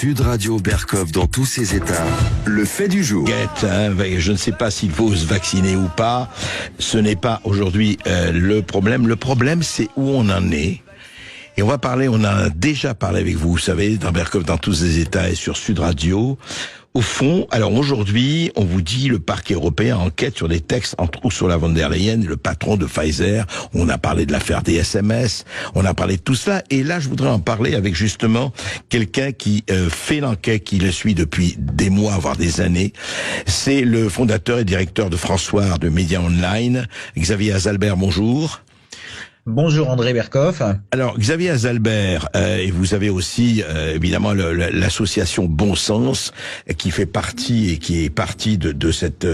Sud Radio Berkov dans tous ses états, le fait du jour. Je ne sais pas s'il faut se vacciner ou pas. Ce n'est pas aujourd'hui le problème. Le problème, c'est où on en est. Et on a déjà parlé avec vous savez, dans Berkov dans tous ses états et sur Sud Radio. Au fond, alors aujourd'hui, on vous dit le parquet européen enquête sur des textes entre Ursula von der Leyen et le patron de Pfizer. On a parlé de l'affaire des SMS, on a parlé de tout cela. Et là, je voudrais en parler avec justement quelqu'un qui fait l'enquête, qui le suit depuis des mois, voire des années. C'est le fondateur et directeur de François de Média Online, Xavier Azalbert. Bonjour. Bonjour André Berkov. Alors Xavier Azalbert, et vous avez aussi évidemment l'association Bon Sens qui fait partie et qui est partie de cette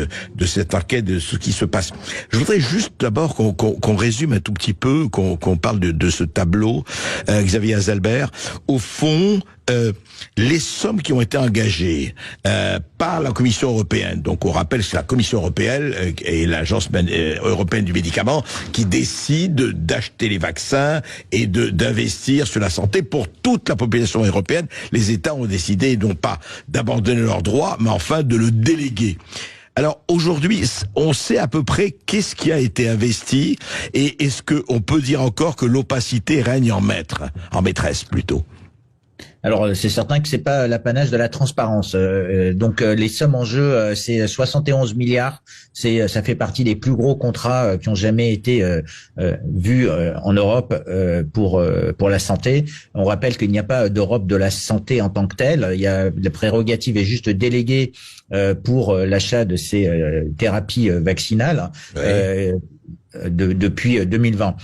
enquête, de ce qui se passe. Je voudrais juste d'abord qu'on résume un tout petit peu, qu'on parle de ce tableau, Xavier Azalbert. Au fond, les sommes qui ont été engagées par la Commission européenne, donc on rappelle que c'est la Commission européenne et l'Agence européenne du médicament qui décident d'acheter les vaccins et d'investir sur la santé pour toute la population européenne. Les États ont décidé non pas d'abandonner leurs droits, mais enfin de le déléguer. Alors aujourd'hui, on sait à peu près qu'est-ce qui a été investi et est-ce qu'on peut dire encore que l'opacité règne en maîtresse plutôt? Alors c'est certain que c'est pas l'apanage de la transparence. Donc les sommes en jeu, c'est 71 milliards. Ça fait partie des plus gros contrats qui ont jamais été vus en Europe pour la santé. On rappelle qu'il n'y a pas d'Europe de la santé en tant que telle. Il y a la prérogative est juste déléguée pour l'achat de ces thérapies vaccinales. Oui. Depuis 2020.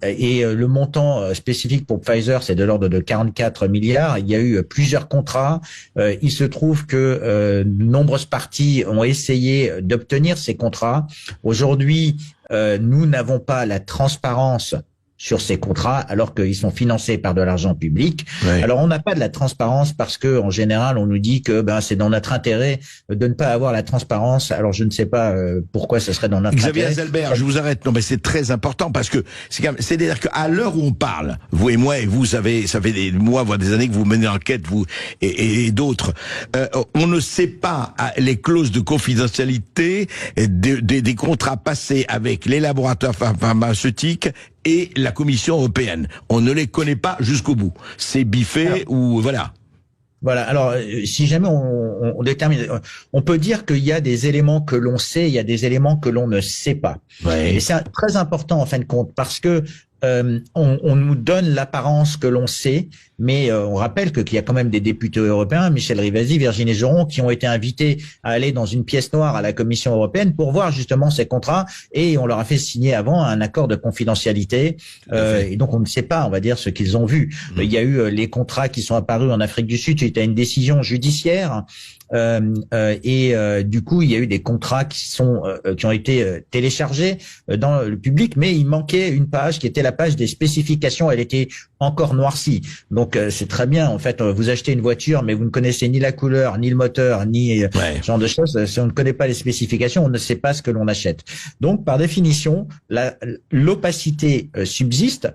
Et le montant spécifique pour Pfizer, c'est de l'ordre de 44 milliards. Il y a eu plusieurs contrats. Il se trouve que de nombreuses parties ont essayé d'obtenir ces contrats. Aujourd'hui, nous n'avons pas la transparence sur ces contrats, alors qu'ils sont financés par de l'argent public. Ouais. Alors, on n'a pas de la transparence parce que, en général, on nous dit que c'est dans notre intérêt de ne pas avoir la transparence. Alors, je ne sais pas pourquoi ce serait dans notre Xavier intérêt. Xavier Azalbert, je vous arrête. Non, mais c'est très important parce que c'est-à-dire qu'à l'heure où on parle, vous et moi, et vous savez, ça fait des mois, voire des années que vous menez l'enquête, vous et d'autres, on ne sait pas les clauses de confidentialité des contrats passés avec les laboratoires pharmaceutiques et la Commission européenne. On ne les connaît pas jusqu'au bout. C'est biffé ou voilà. Voilà. Alors, si jamais on détermine, on peut dire qu'il y a des éléments que l'on sait, il y a des éléments que l'on ne sait pas. Ouais. Et c'est très important en fin de compte parce que on nous donne l'apparence que l'on sait, mais on rappelle qu'il y a quand même des députés européens, Michel Rivasi, Virginie Joron, qui ont été invités à aller dans une pièce noire à la Commission européenne pour voir justement ces contrats, et on leur a fait signer avant un accord de confidentialité, et donc on ne sait pas, on va dire, ce qu'ils ont vu. Il y a eu les contrats qui sont apparus en Afrique du Sud suite à une décision judiciaire. Du coup, il y a eu des contrats qui ont été téléchargés dans le public, mais il manquait une page qui était la page des spécifications. Elle était encore noircie. Donc c'est très bien. En fait, vous achetez une voiture, mais vous ne connaissez ni la couleur, ni le moteur, ni ce genre de choses. Si on ne connaît pas les spécifications, on ne sait pas ce que l'on achète. Donc, par définition, l'opacité subsiste.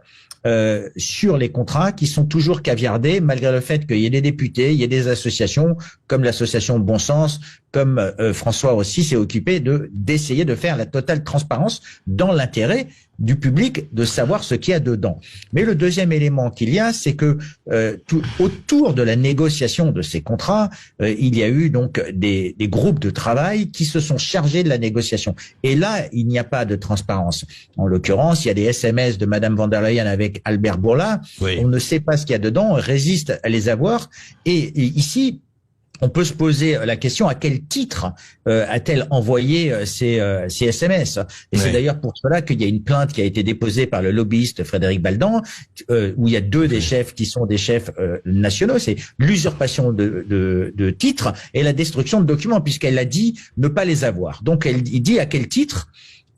Sur les contrats qui sont toujours caviardés, malgré le fait qu'il y ait des députés, il y ait des associations comme l'association Bon Sens, comme François aussi s'est occupé d'essayer de faire la totale transparence dans l'intérêt du public de savoir ce qu'il y a dedans. Mais le deuxième élément qu'il y a, c'est que autour de la négociation de ces contrats, il y a eu donc des groupes de travail qui se sont chargés de la négociation. Et là, il n'y a pas de transparence. En l'occurrence, il y a des SMS de Madame von der Leyen avec Albert Bourla. Oui. On ne sait pas ce qu'il y a dedans, on résiste à les avoir. Et ici, on peut se poser la question à quel titre a-t-elle envoyé ces SMS. Et c'est d'ailleurs pour cela qu'il y a une plainte qui a été déposée par le lobbyiste Frédéric Baldan, où il y a deux des chefs qui sont des chefs nationaux. C'est l'usurpation de titres et la destruction de documents, puisqu'elle a dit ne pas les avoir. Donc il dit à quel titre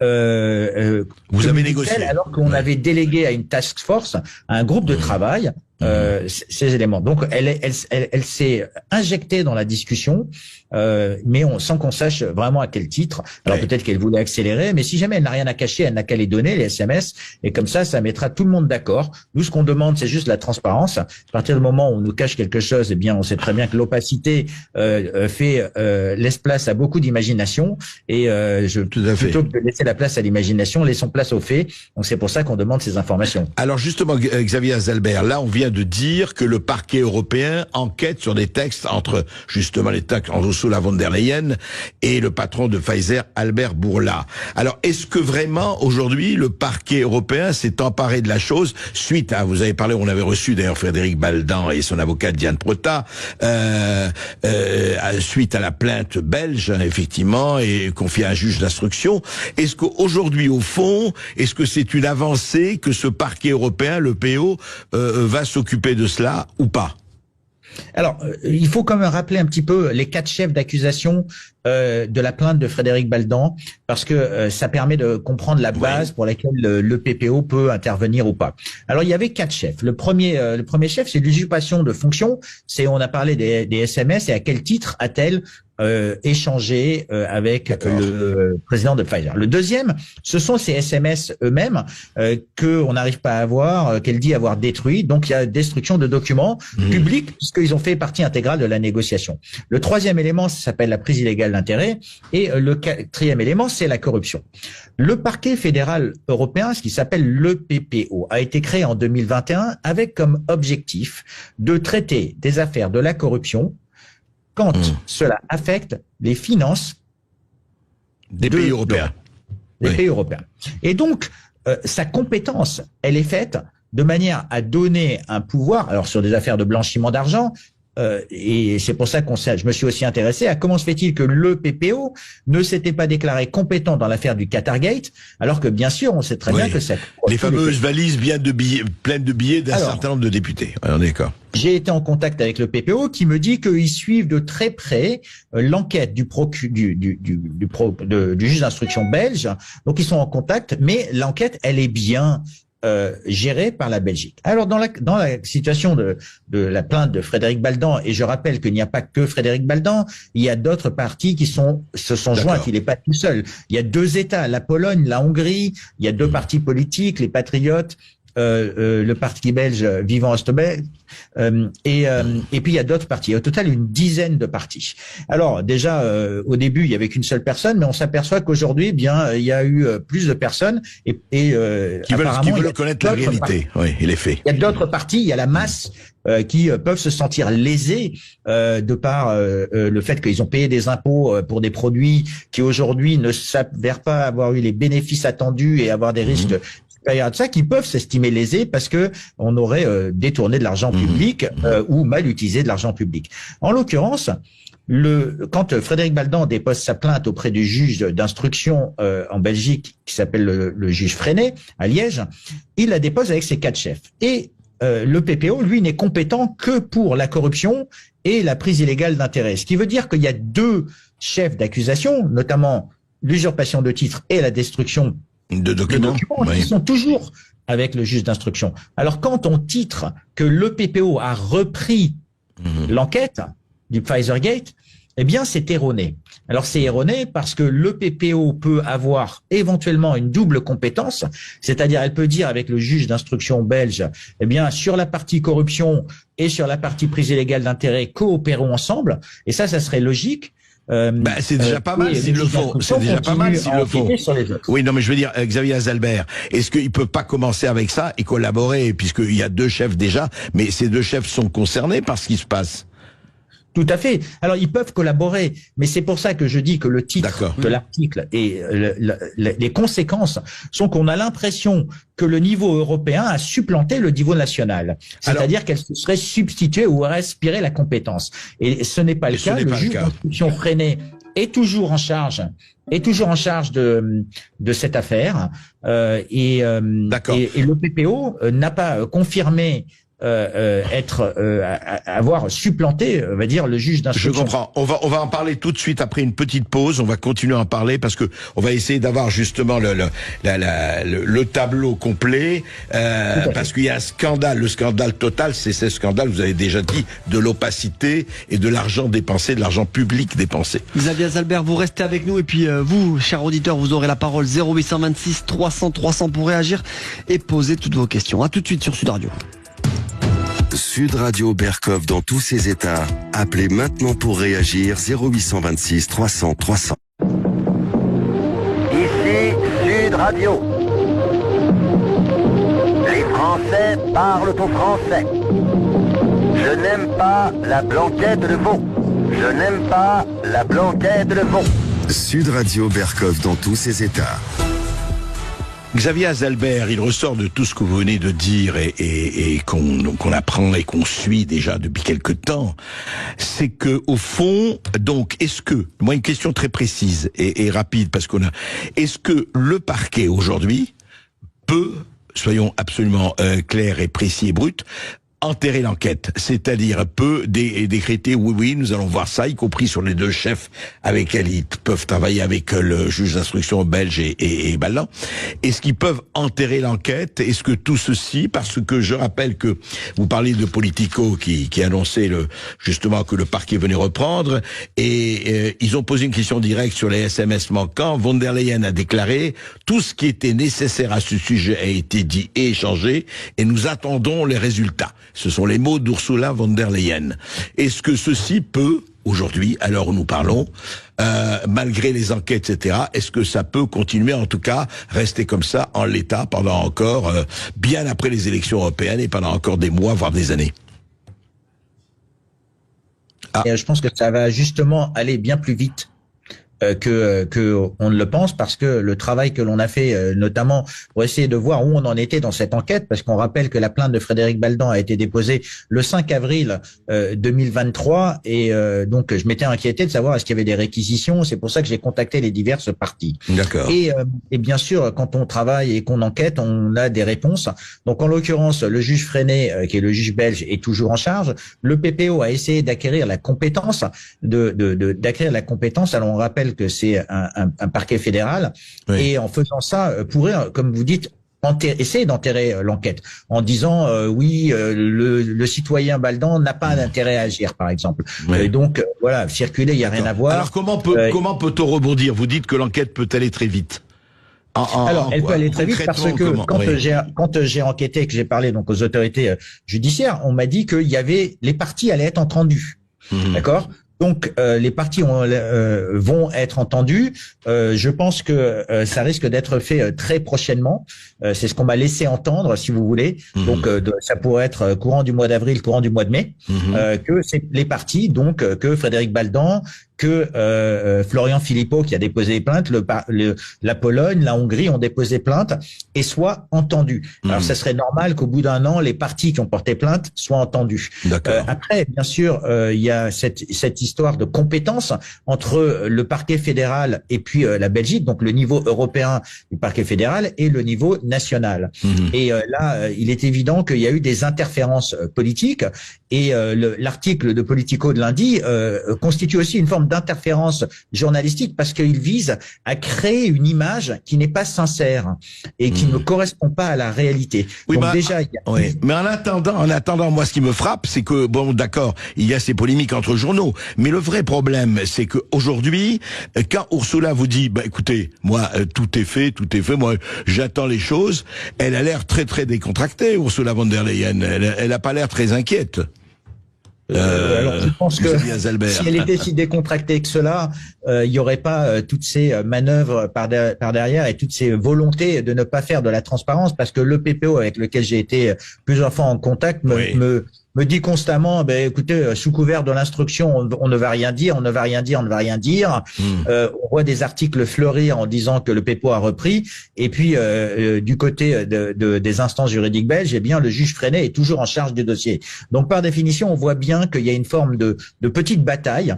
vous avez négocié alors qu'on avait délégué à une task force, à un groupe de travail, ces éléments. Donc, elle s'est injectée dans la discussion, mais sans qu'on sache vraiment à quel titre. Alors peut-être qu'elle voulait accélérer, mais si jamais elle n'a rien à cacher, elle n'a qu'à les donner, les SMS, et comme ça mettra tout le monde d'accord. Nous, ce qu'on demande, c'est juste la transparence. À partir du moment où on nous cache quelque chose, eh bien, on sait très bien que l'opacité laisse place à beaucoup d'imagination, et plutôt que de laisser la place à l'imagination, laissons place aux faits. Donc c'est pour ça qu'on demande ces informations. Alors justement, Xavier Azalbert, là on vient de dire que le parquet européen enquête sur des textes entre justement les textes entre Ursula von der Leyen et le patron de Pfizer, Albert Bourla. Alors est-ce que vraiment aujourd'hui le parquet européen s'est emparé de la chose suite à, vous avez parlé, on avait reçu d'ailleurs Frédéric Baldan et son avocate Diane Prota, suite à la plainte belge effectivement et confiée à un juge d'instruction. Est-ce qu'aujourd'hui au fond, est-ce que c'est une avancée que ce parquet européen, le PO, va s'occuper de cela ou pas? Alors, il faut quand même rappeler un petit peu les 4 chefs d'accusation de la plainte de Frédéric Baldan, parce que ça permet de comprendre la base pour laquelle le PPO peut intervenir ou pas. Alors, il y avait 4 chefs. Le premier chef, c'est l'usurpation de fonction. On a parlé des SMS, et à quel titre a-t-elle échangé avec le président de Pfizer. Le deuxième, ce sont ces SMS eux-mêmes qu'on n'arrive pas à avoir, qu'elle dit avoir détruits. Donc, il y a destruction de documents publics, puisqu'ils ont fait partie intégrale de la négociation. Le troisième élément, ça s'appelle la prise illégale d'intérêt. Et le quatrième élément, c'est la corruption. Le parquet fédéral européen, ce qui s'appelle le PPO, a été créé en 2021 avec comme objectif de traiter des affaires de la corruption quand cela affecte les finances des pays européens. Pays européens. Et donc, sa compétence, elle est faite de manière à donner un pouvoir, alors sur des affaires de blanchiment d'argent, et c'est pour ça je me suis aussi intéressé à comment se fait-il que le PPO ne s'était pas déclaré compétent dans l'affaire du Qatargate, alors que bien sûr, on sait très bien que c'est les fameuses valises pleines de billets d'un certain nombre de députés. On est d'accord. J'ai été en contact avec le PPO qui me dit qu'ils suivent de très près l'enquête du juge d'instruction belge. Donc ils sont en contact, mais l'enquête, elle est bien gérée par la Belgique. Alors dans la situation de la plainte de Frédéric Baldan, et je rappelle qu'il n'y a pas que Frédéric Baldan, il y a d'autres partis qui se sont joints, qu'il n'est pas tout seul. Il y a 2 États, la Pologne, la Hongrie, il y a 2 partis politiques, les Patriotes, le parti belge Vivant Ostebel, et puis il y a d'autres partis. Au total, une dizaine de partis. Alors déjà, au début, il y avait qu'une seule personne, mais on s'aperçoit qu'aujourd'hui, il y a eu plus de personnes et qui veulent connaître la réalité, et les faits. Il y a d'autres partis, il y a la masse qui peuvent se sentir lésés de par le fait qu'ils ont payé des impôts pour des produits qui aujourd'hui ne s'avèrent pas avoir eu les bénéfices attendus et avoir des risques supérieurs à ça, qui peuvent s'estimer lésés parce que on aurait détourné de l'argent public ou mal utilisé de l'argent public. En l'occurrence, quand Frédéric Baldan dépose sa plainte auprès du juge d'instruction en Belgique, qui s'appelle le juge Freinet, à Liège, il la dépose avec ses 4 chefs. Et le PPO, lui, n'est compétent que pour la corruption et la prise illégale d'intérêt. Ce qui veut dire qu'il y a 2 chefs d'accusation, notamment l'usurpation de titres et la destruction de documents qui sont toujours avec le juge d'instruction. Alors quand on titre que le PPO a repris l'enquête du Pfizergate, eh bien c'est erroné. Alors c'est erroné parce que le PPO peut avoir éventuellement une double compétence, c'est-à-dire elle peut dire avec le juge d'instruction belge, eh bien sur la partie corruption et sur la partie prise illégale d'intérêt, coopérons ensemble, et ça serait logique. C'est déjà pas mal s'ils le font. C'est déjà pas mal s'ils le font. Oui, non, mais je veux dire, Xavier Azalbert, est-ce qu'il peut pas commencer avec ça et collaborer, puisqu'il y a 2 chefs déjà, mais ces 2 chefs sont concernés par ce qui se passe? Tout à fait. Alors, ils peuvent collaborer, mais c'est pour ça que je dis que le titre de l'article et les conséquences sont qu'on a l'impression que le niveau européen a supplanté le niveau national. C'est-à-dire qu'elle se serait substituée ou aurait aspiré la compétence. Et ce n'est pas le cas. Le juge d'instruction Freinet est toujours en charge de cette affaire. Et le PPO n'a pas confirmé avoir supplanté, on va dire, le juge d'instruction. Je comprends. On va en parler tout de suite après une petite pause. On va continuer à en parler parce que on va essayer d'avoir justement le tableau complet parce qu'il y a un scandale. Le scandale total, c'est ce scandale, vous avez déjà dit, de l'opacité et de l'argent dépensé, de l'argent public dépensé. Xavier Azalbert, vous restez avec nous et puis vous, chers auditeurs, vous aurez la parole 0826 300 300 pour réagir et poser toutes vos questions. À tout de suite sur Sud Radio. Sud Radio Berkov dans tous ses états. Appelez maintenant pour réagir 0826 300 300. Ici Sud Radio. Les Français parlent au français. Je n'aime pas la blanquette de veau. Je n'aime pas la blanquette de veau. Sud Radio Berkov dans tous ses états. Xavier Azalbert, il ressort de tout ce que vous venez de dire et qu'on apprend et qu'on suit déjà depuis quelque temps, c'est que au fond, donc, est-ce que, moi une question très précise et rapide parce est-ce que le parquet aujourd'hui peut, soyons absolument clairs et précis et bruts, enterrer l'enquête, c'est-à-dire peut décréter oui, nous allons voir ça, y compris sur les deux chefs avec lesquels ils peuvent travailler avec le juge d'instruction belge et Baldan. Est-ce qu'ils peuvent enterrer l'enquête? Est-ce que tout ceci, parce que je rappelle que vous parlez de Politico qui annonçait justement que le parquet venait reprendre et ils ont posé une question directe sur les SMS manquants. Von der Leyen a déclaré tout ce qui était nécessaire à ce sujet a été dit et échangé et nous attendons les résultats. Ce sont les mots d'Ursula von der Leyen. Est-ce que ceci peut, aujourd'hui, à l'heure où nous parlons, malgré les enquêtes, etc., est-ce que ça peut continuer, en tout cas, rester comme ça, en l'état, pendant encore, bien après les élections européennes et pendant encore des mois, voire des années? Et je pense que ça va justement aller bien plus vite que on ne le pense, parce que le travail que l'on a fait, notamment pour essayer de voir où on en était dans cette enquête, parce qu'on rappelle que la plainte de Frédéric Baldan a été déposée le 5 avril 2023, et donc je m'étais inquiété de savoir est-ce qu'il y avait des réquisitions. C'est pour ça que j'ai contacté les diverses parties. D'accord. Et bien sûr, quand on travaille et qu'on enquête, on a des réponses. Donc en l'occurrence, le juge Freinet, qui est le juge belge, est toujours en charge. Le PPO a essayé d'acquérir la compétence d'acquérir la compétence. Alors on rappelle que c'est un parquet fédéral, oui. Et en faisant ça, pourrait, comme vous dites, essayer d'enterrer l'enquête en disant le citoyen Baldan n'a pas d'intérêt à agir, par exemple. Oui. Donc voilà, circuler, il y a rien à voir. Alors comment peut-on rebondir? Vous dites que l'enquête peut aller très vite. Alors, elle peut aller très vite parce que quand j'ai enquêté et que j'ai parlé donc aux autorités judiciaires, on m'a dit qu'il y avait les parties allaient être entendues. D'accord? Donc les parties vont être entendues. Je pense que ça risque d'être fait très prochainement. C'est ce qu'on m'a laissé entendre, si vous voulez. Donc ça pourrait être courant du mois d'avril, courant du mois de mai, que c'est les parties, donc que Frédéric Baldan, que Florian Philippot, qui a déposé plainte, la Pologne, la Hongrie ont déposé plainte et soient entendus. Alors ça serait normal qu'au bout d'un an, les parties qui ont porté plainte soient entendues. Après, bien sûr, il y a cette histoire de compétence entre le parquet fédéral et puis la Belgique, donc le niveau européen du parquet fédéral et le niveau national. Et là, il est évident qu'il y a eu des interférences politiques, et l'article de Politico de lundi constitue aussi une forme d'interférence journalistique, parce qu'il vise à créer une image qui n'est pas sincère et qui ne correspond pas à la réalité. Oui, donc déjà, mais en attendant, moi, ce qui me frappe, c'est que bon, d'accord, il y a ces polémiques entre journaux, mais le vrai problème, c'est que aujourd'hui, quand Ursula vous dit, bah écoutez, moi, tout est fait, moi, j'attends les choses, elle a l'air très très décontractée, Ursula von der Leyen. Elle a pas l'air très inquiète. Alors je pense que si elle était si décontractée que cela, il y aurait pas toutes ces manœuvres par derrière et toutes ces volontés de ne pas faire de la transparence, parce que le PPO avec lequel j'ai été plusieurs fois en contact me dit constamment, écoutez, sous couvert de l'instruction, on ne va rien dire, on ne va rien dire, on ne va rien dire. On voit des articles fleurir en disant que le PEPO a repris. Et puis, du côté des instances juridiques belges, eh bien, le juge Freinet est toujours en charge du dossier. Donc, par définition, on voit bien qu'il y a une forme de petite bataille.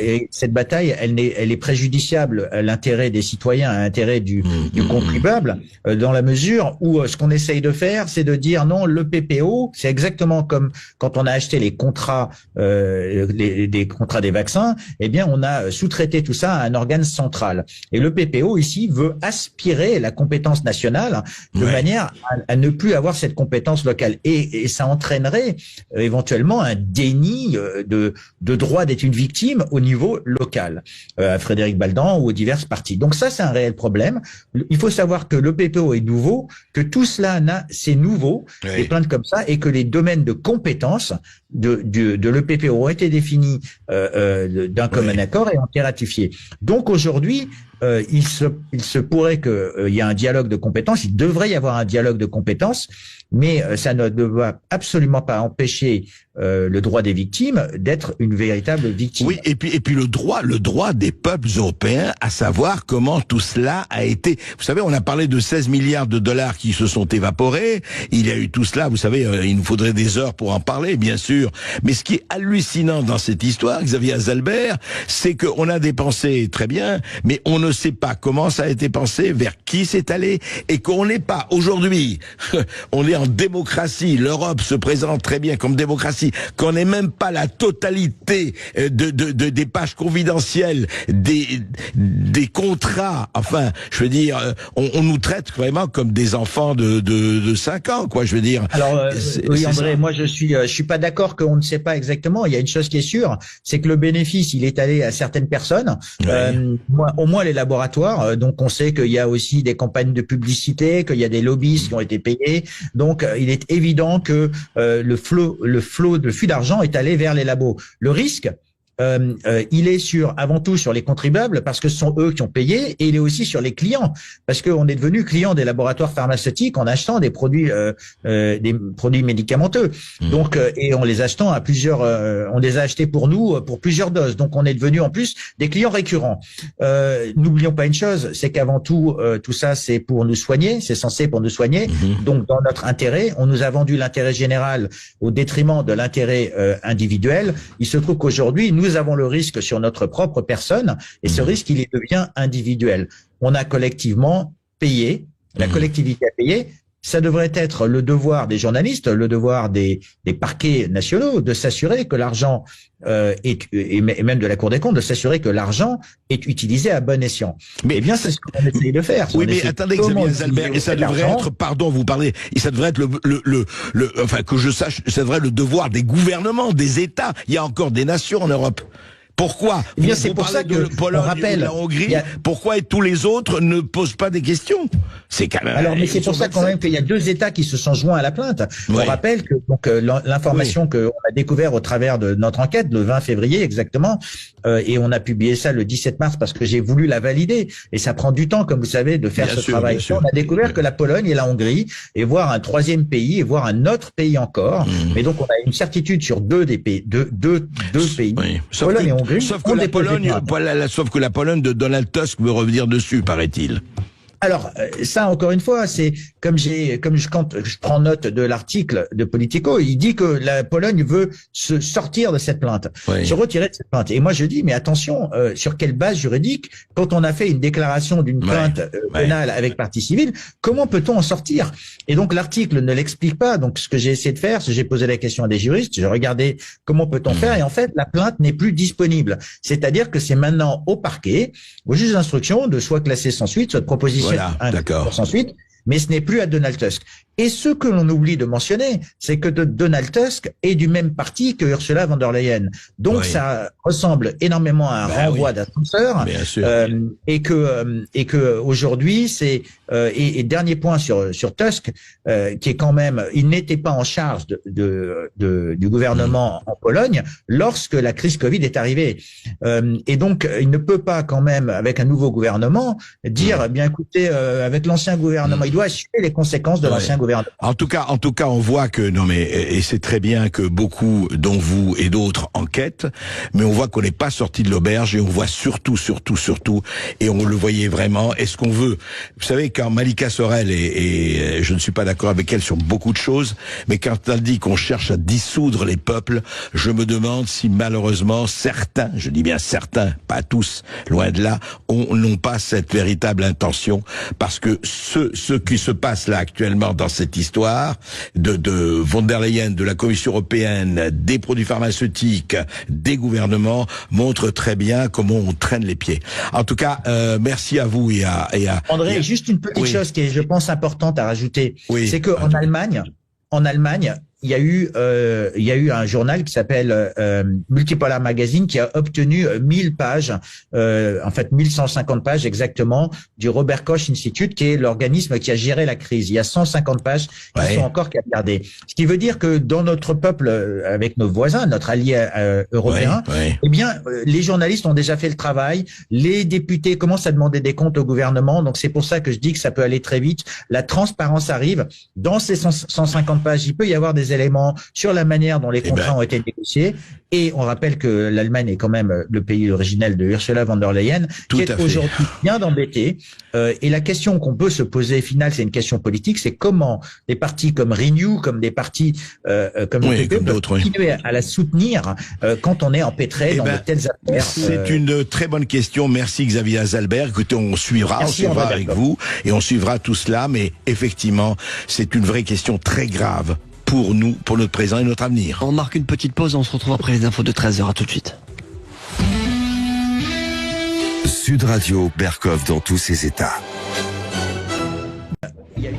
Et cette bataille, elle est préjudiciable à l'intérêt des citoyens, à l'intérêt du contribuable, dans la mesure où ce qu'on essaye de faire, c'est de dire non, le PPO, c'est exactement comme quand on a acheté les contrats, des contrats des vaccins, eh bien, on a sous-traité tout ça à un organe central. Et le PPO, ici, veut aspirer la compétence nationale de manière à ne plus avoir cette compétence locale. Et ça entraînerait éventuellement un déni de droit d'être une victime au niveau local, à Frédéric Baldan ou aux diverses parties. Donc ça, c'est un réel problème. Il faut savoir que le PPO est nouveau, que tout cela c'est nouveau, des plaintes comme ça, et que les domaines de compétences de l'EPPO ont été définis d'un commun accord et ont été ratifiés. Donc aujourd'hui, il se pourrait qu'il y ait un dialogue de compétences, il devrait y avoir un dialogue de compétences, mais ça ne doit absolument pas empêcher le droit des victimes d'être une véritable victime. Oui, et puis le droit des peuples européens à savoir comment tout cela a été. Vous savez, on a parlé de 16 milliards de dollars qui se sont évaporés. Il y a eu tout cela, vous savez, il nous faudrait des heures pour en parler, bien sûr. Mais ce qui est hallucinant dans cette histoire, Xavier Azalbert, c'est qu'on a dépensé très bien, mais on ne sait pas comment ça a été pensé, vers qui c'est allé, et qu'on n'est pas aujourd'hui, on est en démocratie, l'Europe se présente très bien comme démocratie, qu'on n'ait même pas la totalité des pages confidentielles, des contrats, enfin, je veux dire, on nous traite vraiment comme des enfants de 5 ans, quoi, je veux dire. Alors, oui, André, moi je suis pas d'accord qu'on ne sait pas exactement. Il y a une chose qui est sûre, c'est que le bénéfice, il est allé à certaines personnes, au moins les laboratoires. Donc, on sait qu'il y a aussi des campagnes de publicité, qu'il y a des lobbyistes qui ont été payés. Donc, il est évident que le flux d'argent est allé vers les labos. Le risque, il est avant tout sur les contribuables parce que ce sont eux qui ont payé, et il est aussi sur les clients parce qu'on est devenu client des laboratoires pharmaceutiques en achetant des produits médicamenteux. Donc, et en les achetant à plusieurs, on les a achetés pour nous pour plusieurs doses. Donc, on est devenu en plus des clients récurrents. N'oublions pas une chose, c'est qu'avant tout, tout ça, c'est pour nous soigner, c'est censé pour nous soigner. Donc, dans notre intérêt, on nous a vendu l'intérêt général au détriment de l'intérêt individuel. Il se trouve qu'aujourd'hui, nous avons le risque sur notre propre personne, et ce risque, il devient individuel. On a collectivement payé, la collectivité a payé. Ça devrait être le devoir des journalistes, le devoir des parquets nationaux de s'assurer que l'argent et même de la Cour des comptes, de s'assurer que l'argent est utilisé à bon escient. Mais bien, c'est ce qu'on essaie de faire. Oui, mais attendez, Xavier Azalbert, et ça devrait être, pardon, vous parlez, et ça devrait être enfin, que je sache, ça devrait être le devoir des gouvernements, des États. Il y a encore des nations en Europe. Pourquoi? Eh bien, c'est pour ça que Pologne, on rappelle, la Hongrie, pourquoi tous les autres ne posent pas des questions? C'est quand même. Alors, mais c'est pour ça quand même qu'il y a 2 États qui se sont joints à la plainte. On rappelle que donc l'information qu'on a découvert au travers de notre enquête le 20 février exactement, et on a publié ça le 17 mars parce que j'ai voulu la valider, et ça prend du temps, comme vous savez, de faire ce travail. On a découvert que la Pologne et la Hongrie, et voire un 3e pays, et voire un autre pays encore. Mais donc on a une certitude sur deux pays, Pologne et Hongrie. Sauf que la Pologne de Donald Tusk veut revenir dessus, paraît-il. Alors ça, encore une fois, c'est quand je prends note de l'article de Politico, il dit que la Pologne veut se sortir de cette plainte, se retirer de cette plainte. Et moi je dis, mais attention, sur quelle base juridique, quand on a fait une déclaration d'une plainte pénale avec partie civile, comment peut-on en sortir? Et donc l'article ne l'explique pas. Donc ce que j'ai essayé de faire, c'est j'ai posé la question à des juristes, j'ai regardé comment peut-on faire, et en fait la plainte n'est plus disponible. C'est-à-dire que c'est maintenant au parquet, au juge d'instruction, de soit classer sans suite, soit de proposition sans suite, mais ce n'est plus à Donald Tusk. Et ce que l'on oublie de mentionner, c'est que Donald Tusk est du même parti que Ursula von der Leyen. Donc ça ressemble énormément à un renvoi d'ascenseur. Et que aujourd'hui, c'est et dernier point sur Tusk, qui est quand même, il n'était pas en charge du gouvernement en Pologne lorsque la crise Covid est arrivée. Et donc il ne peut pas quand même, avec un nouveau gouvernement, dire bien écoutez, avec l'ancien gouvernement, il doit assumer les conséquences de l'ancien gouvernement. En tout cas, on voit que et c'est très bien que beaucoup, dont vous et d'autres, enquêtent, mais on voit qu'on n'est pas sorti de l'auberge et on voit surtout, et on le voyait vraiment. Est-ce qu'on veut, vous savez, quand Malika Sorel et je ne suis pas d'accord avec elle sur beaucoup de choses, mais quand elle dit qu'on cherche à dissoudre les peuples, je me demande si malheureusement certains, je dis bien certains, pas tous, loin de là, n'ont pas cette véritable intention, parce que ce qui se passe là actuellement dans cette histoire de von der Leyen, de la Commission européenne, des produits pharmaceutiques, des gouvernements, montre très bien comment on traîne les pieds. En tout cas, merci à vous et à André, juste une petite chose qui est, je pense, importante à rajouter, c'est que en Allemagne, il y a eu un journal qui s'appelle Multipolar Magazine qui a obtenu 1000 pages, en fait 1150 pages exactement, du Robert Koch Institute, qui est l'organisme qui a géré la crise. Il y a 150 pages qui sont encore qu'à regarder. Ce qui veut dire que dans notre peuple, avec nos voisins, notre allié européen, eh bien, les journalistes ont déjà fait le travail. Les députés commencent à demander des comptes au gouvernement. Donc c'est pour ça que je dis que ça peut aller très vite. La transparence arrive. Dans ces 150 pages, il peut y avoir des éléments sur la manière dont les contrats ont été négociés. Et on rappelle que l'Allemagne est quand même le pays originel de Ursula von der Leyen, qui est aujourd'hui bien embêtée. Et la question qu'on peut se poser, finale, c'est une question politique, c'est comment des partis comme Renew, comme des partis comme le PP peuvent continuer à la soutenir quand on est empêtré dans de telles affaires. C'est une très bonne question. Merci Xavier Azalbert. Écoutez, on suivra avec vous et on suivra tout cela. Mais effectivement, c'est une vraie question très grave pour nous, pour notre présent et notre avenir. On marque une petite pause, on se retrouve après les infos de 13h. À tout de suite. Sud Radio, Berkov dans tous ses états. Il y a eu